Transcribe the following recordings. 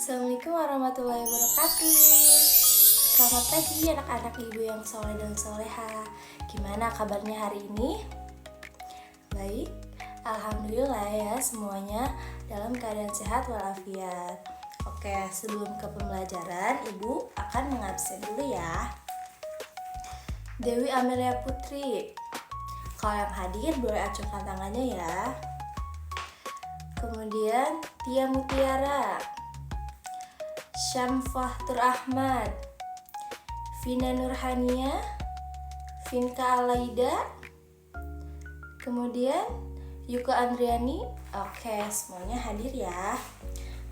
Assalamualaikum warahmatullahi wabarakatuh. Selamat pagi anak-anak ibu yang soleh dan soleha. Gimana kabarnya hari ini? Baik, alhamdulillah ya semuanya dalam keadaan sehat walafiat. Oke, sebelum ke pembelajaran, ibu akan mengabsen dulu ya. Dewi Amelia Putri. Kalau yang hadir boleh acungkan tangannya ya. Kemudian Tia Mutiara, Syamfahtur Ahmad, Vina Nurhania, Vinka Alaida, kemudian Yuka Andriani. Oke, semuanya hadir ya.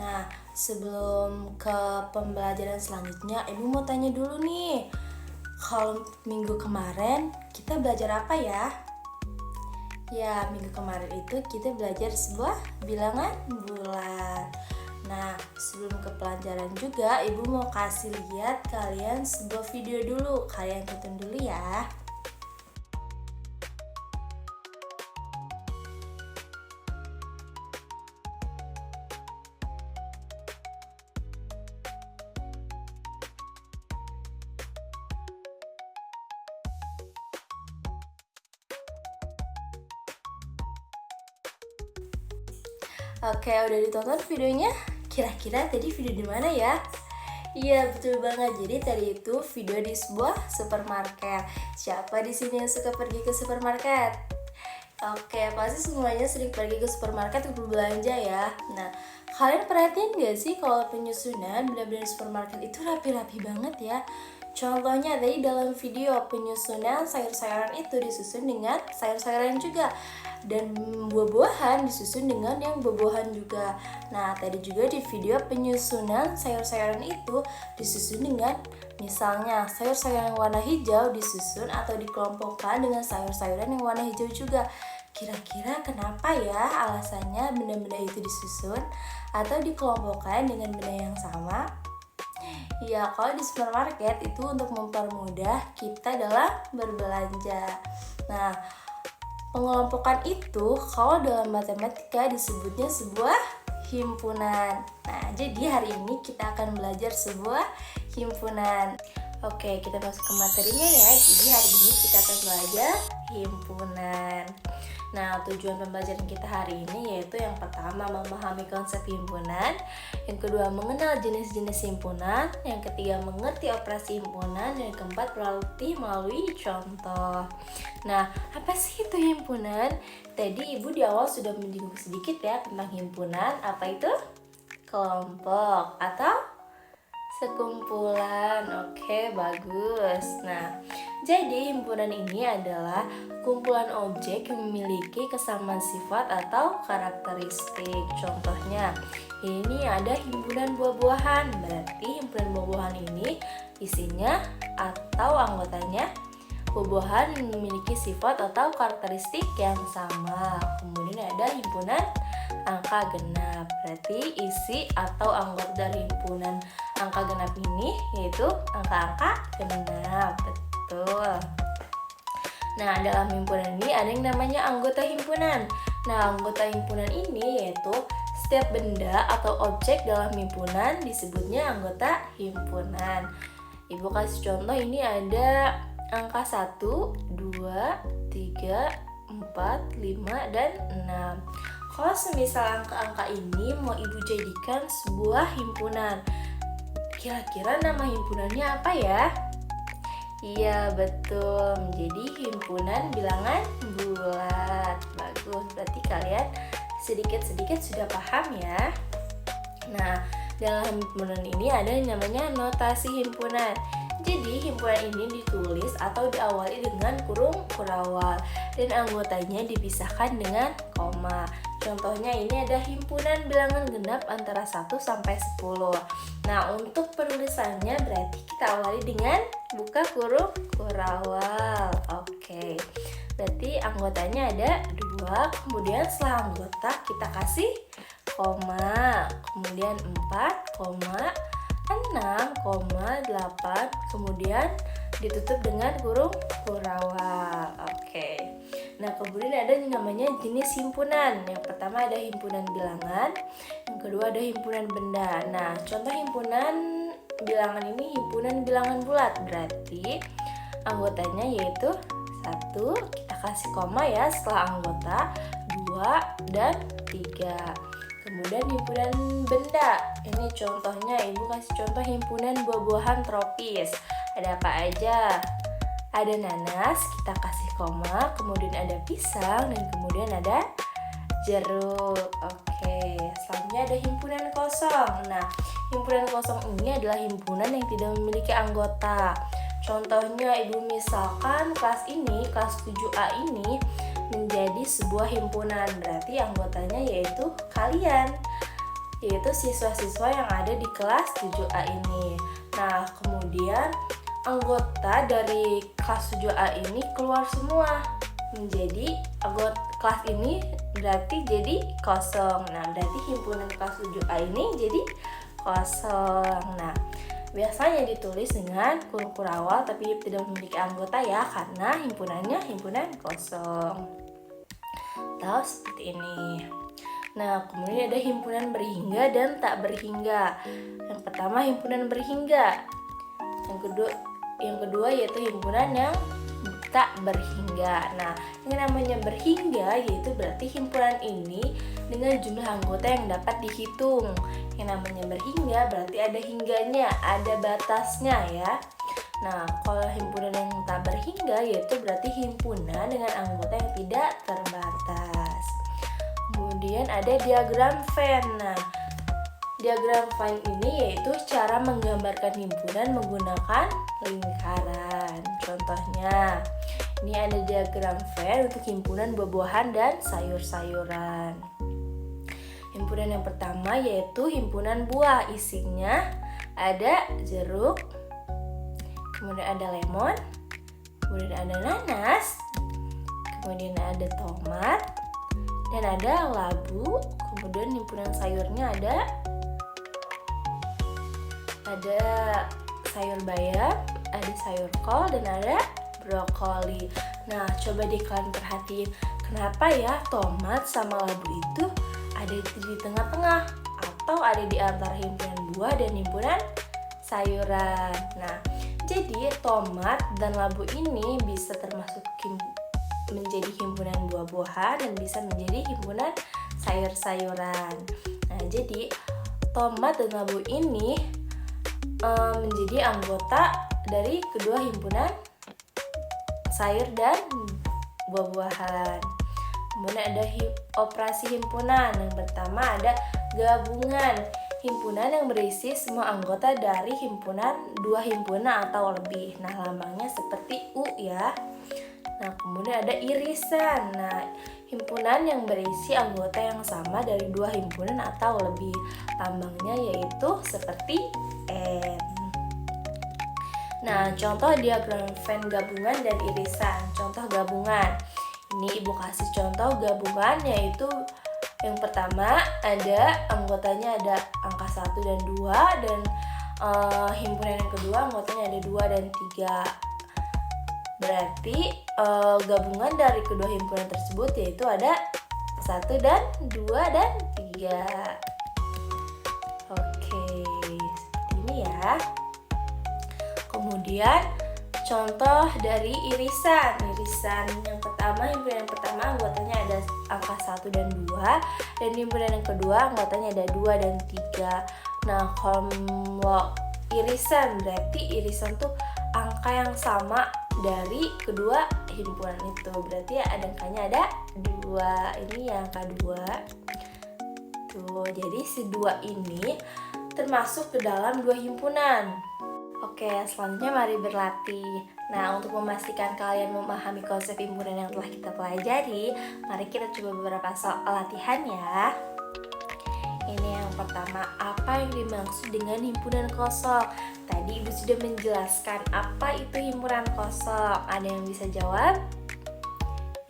Nah, sebelum ke pembelajaran selanjutnya, ibu mau tanya dulu nih. Kalau minggu kemarin kita belajar apa ya? Ya, minggu kemarin itu kita belajar sebuah bilangan bulat. Nah, sebelum ke pelajaran juga, ibu mau kasih lihat kalian sebuah video dulu. Kalian tonton dulu ya. Oke, udah ditonton videonya? Kira-kira tadi video di mana ya? Iya, betul banget. Jadi tadi itu video di sebuah supermarket. Siapa di sini yang suka pergi ke supermarket? Oke, pasti semuanya sering pergi ke supermarket untuk belanja ya. Nah, kalian perhatiin gak sih kalau penyusunan benda-benda di supermarket itu rapi-rapi banget ya? Contohnya tadi dalam video penyusunan sayur-sayuran itu disusun dengan sayur-sayuran juga, dan buah-buahan disusun dengan yang buah-buahan juga. Nah, tadi juga di video penyusunan sayur-sayuran itu disusun dengan misalnya sayur-sayuran yang warna hijau disusun atau dikelompokkan dengan sayur-sayuran yang warna hijau juga. Kira-kira kenapa ya alasannya benda-benda itu disusun atau dikelompokkan dengan benda yang sama? Ya, kalau di supermarket itu untuk mempermudah kita dalam berbelanja. Nah, pengelompokan itu kalau dalam matematika disebutnya sebuah himpunan. Nah, jadi hari ini kita akan belajar sebuah himpunan. Oke, kita masuk ke materinya ya. Jadi hari ini kita akan belajar himpunan. Nah, tujuan pembelajaran kita hari ini yaitu yang pertama memahami konsep himpunan, yang kedua mengenal jenis-jenis himpunan, yang ketiga mengerti operasi himpunan, dan yang keempat berlatih melalui contoh. Nah, apa sih itu himpunan? Tadi ibu di awal sudah menyinggung sedikit ya tentang himpunan. Apa itu? Kelompok atau sekumpulan. Oke, bagus. Nah, jadi himpunan ini adalah kumpulan objek yang memiliki kesamaan sifat atau karakteristik. Contohnya, ini ada himpunan buah-buahan. Berarti himpunan buah-buahan ini isinya atau anggotanya buah-buahan yang memiliki sifat atau karakteristik yang sama. Kemudian ada himpunan angka genap. Berarti isi atau anggota dari himpunan angka genap ini yaitu angka-angka genap. Betul. Nah, dalam himpunan ini ada yang namanya anggota himpunan. Nah, anggota himpunan ini yaitu setiap benda atau objek dalam himpunan disebutnya anggota himpunan. Ibu kasih contoh, ini ada angka 1, 2, 3, 4, 5, dan 6. Kalau semisal angka-angka ini mau ibu jadikan sebuah himpunan, kira-kira nama himpunannya apa ya? Iya, betul. Jadi himpunan bilangan bulat. Bagus, berarti kalian sedikit-sedikit sudah paham ya. Nah, dalam himpunan ini ada yang namanya notasi himpunan. Jadi himpunan ini ditulis atau diawali dengan kurung kurawal dan anggotanya dipisahkan dengan koma. Contohnya ini ada himpunan bilangan genap antara 1 sampai 10. Nah, untuk penulisannya berarti kita awali dengan buka kurung kurawal. Oke. Berarti anggotanya ada 2, kemudian setelah anggota kita kasih koma, kemudian 4, 6,8, kemudian ditutup dengan kurung kurawal. Oke. Nah, kemudian ada yang namanya jenis himpunan. Yang pertama ada himpunan bilangan, yang kedua ada himpunan benda. Nah, contoh himpunan bilangan ini himpunan bilangan bulat, berarti anggotanya yaitu 1, kita kasih koma ya setelah anggota, 2 dan 3. Kemudian himpunan benda, ini contohnya ibu kasih contoh himpunan buah-buahan tropis. Ada apa aja? Ada nanas, kita kasih koma, kemudian ada pisang, dan kemudian ada jeruk. Oke, selanjutnya ada himpunan kosong. Nah, himpunan kosong ini adalah himpunan yang tidak memiliki anggota. Contohnya ibu misalkan kelas ini, kelas 7A ini menjadi sebuah himpunan, berarti anggotanya yaitu kalian, yaitu siswa-siswa yang ada di kelas 7A ini. Nah, kemudian anggota dari kelas 7A ini keluar semua menjadi anggota kelas ini, berarti jadi kosong. Nah, berarti himpunan kelas 7A ini jadi kosong. Nah, biasanya ditulis dengan huruf awal tapi tidak memiliki anggota ya, karena himpunannya himpunan kosong. Tahu seperti ini. Nah, kemudian ada himpunan berhingga dan tak berhingga. Yang pertama himpunan berhingga. Yang kedua yaitu himpunan yang tak berhingga. Nah, yang namanya berhingga yaitu berarti himpunan ini dengan jumlah anggota yang dapat dihitung. Yang namanya berhingga berarti ada hingganya, ada batasnya ya. Nah, kalau himpunan yang tak berhingga yaitu berarti himpunan dengan anggota yang tidak terbatas. Kemudian ada diagram Venn. Nah, diagram Venn ini yaitu cara menggambarkan himpunan menggunakan lingkaran. Contohnya, ini ada diagram Venn untuk himpunan buah-buahan dan sayur-sayuran. Himpunan yang pertama yaitu himpunan buah, isinya ada jeruk, kemudian ada lemon, kemudian ada nanas, kemudian ada tomat, dan ada labu. Kemudian himpunan sayurnya ada sayur bayam, ada sayur kol, dan ada brokoli. Nah, coba deh kalian perhatiin, kenapa ya tomat sama labu itu ada di tengah-tengah atau ada di antara himpunan buah dan himpunan sayuran. Nah, jadi tomat dan labu ini bisa termasuk menjadi himpunan buah-buahan dan bisa menjadi himpunan sayur-sayuran. Nah, jadi tomat dan labu ini menjadi anggota dari kedua himpunan sayur dan buah-buahan. Kemudian ada operasi himpunan. Yang pertama ada gabungan. Himpunan yang berisi semua anggota dari himpunan, dua himpunan atau lebih. Nah, lambangnya seperti U ya. Nah, kemudian ada irisan. Nah, himpunan yang berisi anggota yang sama dari dua himpunan atau lebih. Lambangnya yaitu seperti N. Nah, contoh diagram Venn gabungan dan irisan. Contoh gabungan. Ini ibu kasih contoh gabungan, yaitu yang pertama ada anggotanya ada angka 1 dan 2, dan himpunan yang kedua anggotanya ada 2 dan 3. Berarti gabungan dari kedua himpunan tersebut yaitu ada 1 dan 2 dan 3. Oke, seperti ini ya. Kemudian contoh dari irisan. Irisan yang pertama, himpunan yang pertama anggotanya ada angka 1 dan 2, dan himpunan yang kedua anggotanya ada 2 dan 3. Nah, kalau irisan berarti irisan tuh angka yang sama dari kedua himpunan itu. Berarti ya angkanya ada 2. Ini ya angka 2. Tuh, jadi si 2 ini termasuk ke dalam dua himpunan. Oke, selanjutnya mari berlatih. Nah, untuk memastikan kalian memahami konsep himpunan yang telah kita pelajari, mari kita coba beberapa soal latihan ya. Ini yang pertama, apa yang dimaksud dengan himpunan kosong? Tadi ibu sudah menjelaskan apa itu himpunan kosong. Ada yang bisa jawab?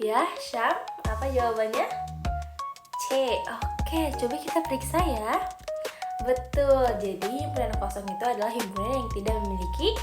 Ya, Syam, apa jawabannya? C. Oke, coba kita periksa ya. Betul, jadi himpunan kosong itu adalah himpunan yang tidak memiliki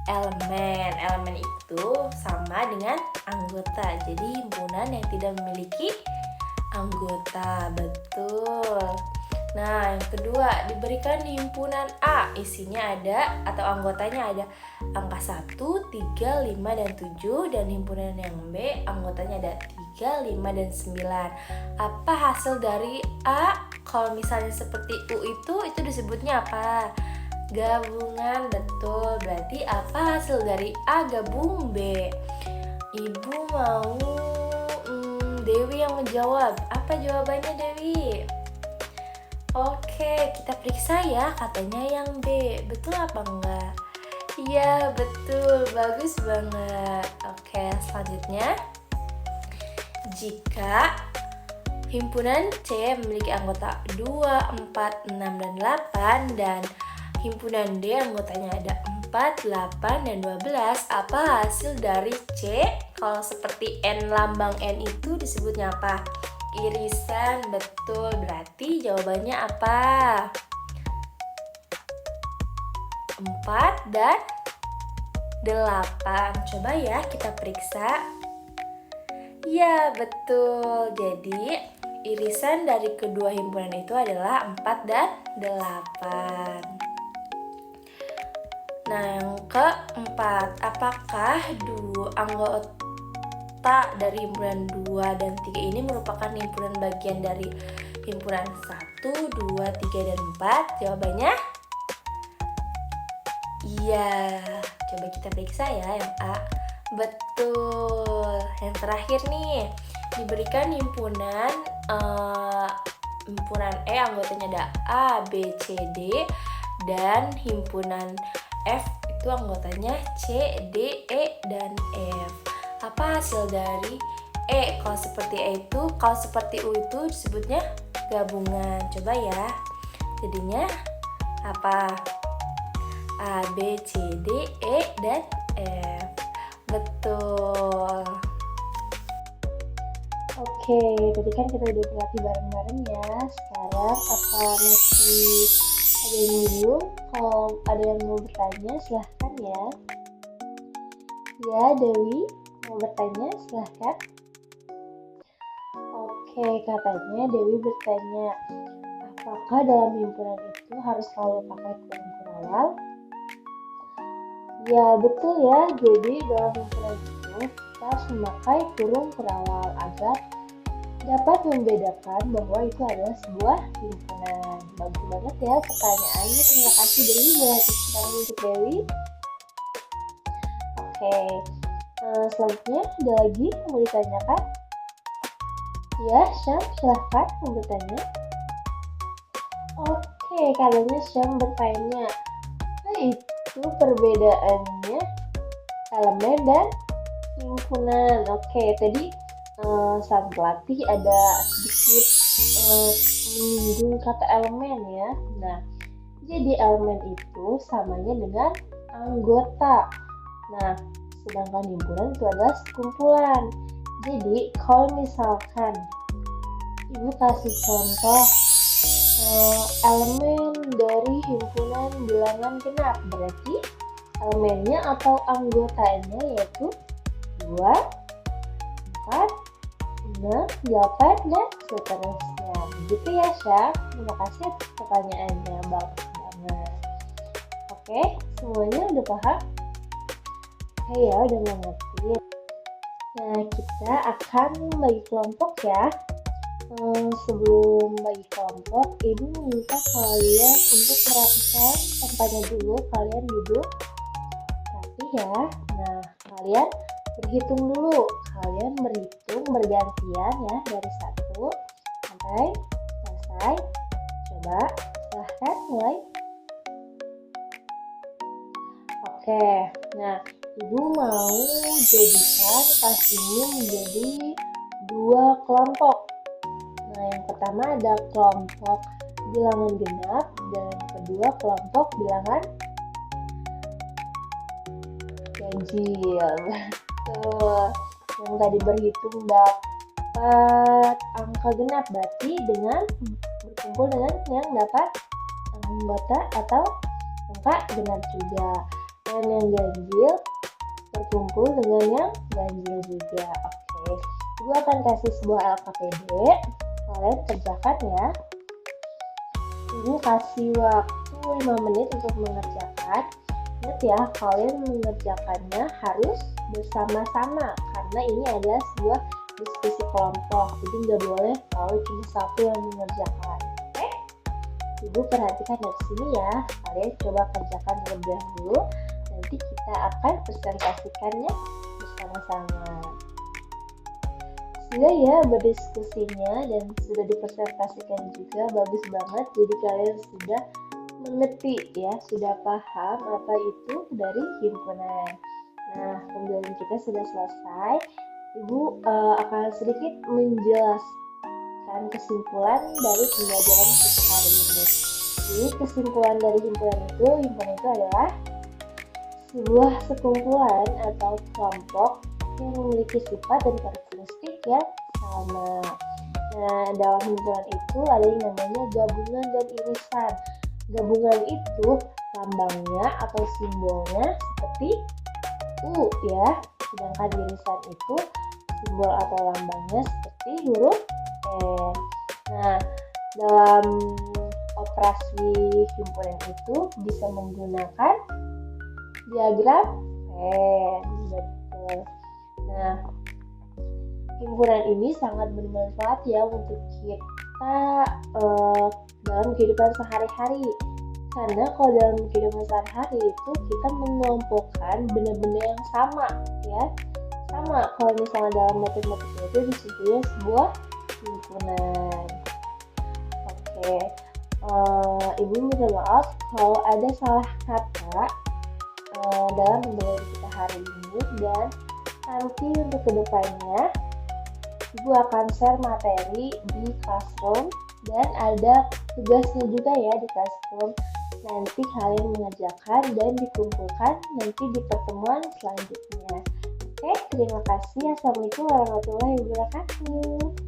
elemen. Elemen itu sama dengan anggota. Jadi himpunan yang tidak memiliki anggota. Betul. Nah, yang kedua, diberikan himpunan A, isinya ada atau anggotanya ada angka 1, 3, 5, dan 7, dan himpunan yang B, anggotanya ada 3, 5, dan 9. Apa hasil dari A? Kalau misalnya seperti U itu disebutnya apa? Gabungan. Betul. Berarti apa hasil dari A gabung B? Ibu mau Dewi yang menjawab. Apa jawabannya, Dewi? Oke, kita periksa ya, katanya yang B. Betul apa enggak? Iya, betul. Bagus banget. Oke, selanjutnya. Jika himpunan C memiliki anggota 2, 4, 6, dan 8, dan himpunan D anggotanya ada 4, 8, dan 12, apa hasil dari C? Kalau seperti N, lambang N itu disebutnya apa? Irisan. Betul. Berarti jawabannya apa? 4 dan 8. Coba ya kita periksa. Ya, betul. Jadi irisan dari kedua himpunan itu adalah 4 dan 8. Nah, yang keempat, apakah anggota dari himpunan 2 dan 3 ini merupakan himpunan bagian dari himpunan 1, 2, 3, dan 4? Jawabannya iya. Coba kita periksa ya yang A. Betul. Yang terakhir nih, diberikan himpunan E anggotanya ada A, B, C, D, dan himpunan F itu anggotanya C, D, E, dan F. Apa hasil dari E? Kalau seperti E itu, kalau seperti U itu disebutnya gabungan. Coba ya. Jadinya apa? A, B, C, D, E, dan F. Betul. Oke, tadi kan kita udah berlatih bareng-bareng ya. Sekarang apa masih ada yang bingung? Kalau ada yang mau bertanya, silahkan ya. Ya, Dewi mau bertanya, silahkan. Oke, katanya Dewi bertanya, apakah dalam himpunan itu harus selalu pakai kurung kurawal? Ya, betul ya. Jadi dalam himpunan itu kita harus memakai kurung kurawal agar dapat membedakan bahwa itu adalah sebuah himpunan. Bagus banget ya pertanyaannya. Terima kasih Dewi buat tepuk untuk Dewi. Oke. Selanjutnya ada lagi yang mau ditanyakan? Ya, Syam, silahkan mau bertanya. Oke, katanya Syam bertanya, nah itu perbedaannya elemen dan himpunan. Oke, tadi sang pelatih ada sedikit menyinggung kata elemen ya. Nah, jadi elemen itu samanya dengan anggota. Nah, sedangkan himpunan itu adalah sekumpulan. Jadi kalau misalkan ibu kasih contoh elemen dari himpunan bilangan genap, berarti elemennya atau anggotanya yaitu 2, 4, 6, 8, dan seterusnya. Begitu ya, Syah? Terima kasih atas pertanyaannya, bagus banget. Oke, semuanya udah paham? Oke ya, udah mengerti. Nah, kita akan bagi kelompok ya. Sebelum bagi kelompok, ibu minta kalian untuk perhatikan tempatnya dulu. Kalian duduk rapi ya. Nah, kalian berhitung dulu. Kalian berhitung bergantian ya, dari 1 sampai selesai. Coba silahkan mulai. Oke, nah ibu mau jadikan kelas ini menjadi 2 kelompok. Nah, yang pertama ada kelompok bilangan genap dan yang kedua kelompok bilangan ganjil. Tuh, yang tadi berhitung dapat angka genap, berarti dengan berkumpul dengan yang dapat anggota atau angka genap juga. dan yang ganjil berkumpul dengan yang ganjil juga. Oke, Ibu akan kasih sebuah LKPD, kalian kerjakan ya. Ibu kasih waktu 5 menit untuk mengerjakan. Ingat ya, kalian mengerjakannya harus bersama-sama karena ini adalah sebuah diskusi kelompok, jadi nggak boleh kalau cuma satu yang mengerjakan. Oke? Ibu perhatikan dari sini ya, kalian coba kerjakan terlebih dahulu, nanti kita akan presentasikannya bersama-sama. Sudah ya berdiskusinya dan sudah dipresentasikan juga, bagus banget, jadi kalian sudah mengerti ya, sudah paham apa itu dari himpunan. Nah, pembelajaran kita sudah selesai. Ibu akan sedikit menjelaskan kesimpulan dari pembelajaran kita hari ini. Jadi kesimpulan dari himpunan itu adalah sebuah sekumpulan atau kelompok yang memiliki sifat dan karakteristik yang sama. Nah, dalam himpunan itu ada yang namanya gabungan dan irisan. Gabungan itu lambangnya atau simbolnya seperti U ya, sedangkan irisan itu simbol atau lambangnya seperti huruf N. Nah, dalam operasi himpunan itu bisa menggunakan diagram Venn. Betul. Nah, himpunan ini sangat bermanfaat ya untuk kita dalam kehidupan sehari-hari. Karena kalau dalam kehidupan sehari-hari itu kita mengelompokkan benda-benda yang sama ya. Sama kalau misalnya dalam matematika itu disebutnya sebuah himpunan. Oke. Ibu minta maaf kalau ada salah kata dalam pembelajaran kita hari ini, dan nanti untuk kedepannya Ibu akan share materi di classroom dan ada tugasnya juga ya di classroom. Nanti kalian mengerjakan dan dikumpulkan nanti di pertemuan selanjutnya. Oke, terima kasih. Assalamualaikum warahmatullahi wabarakatuh.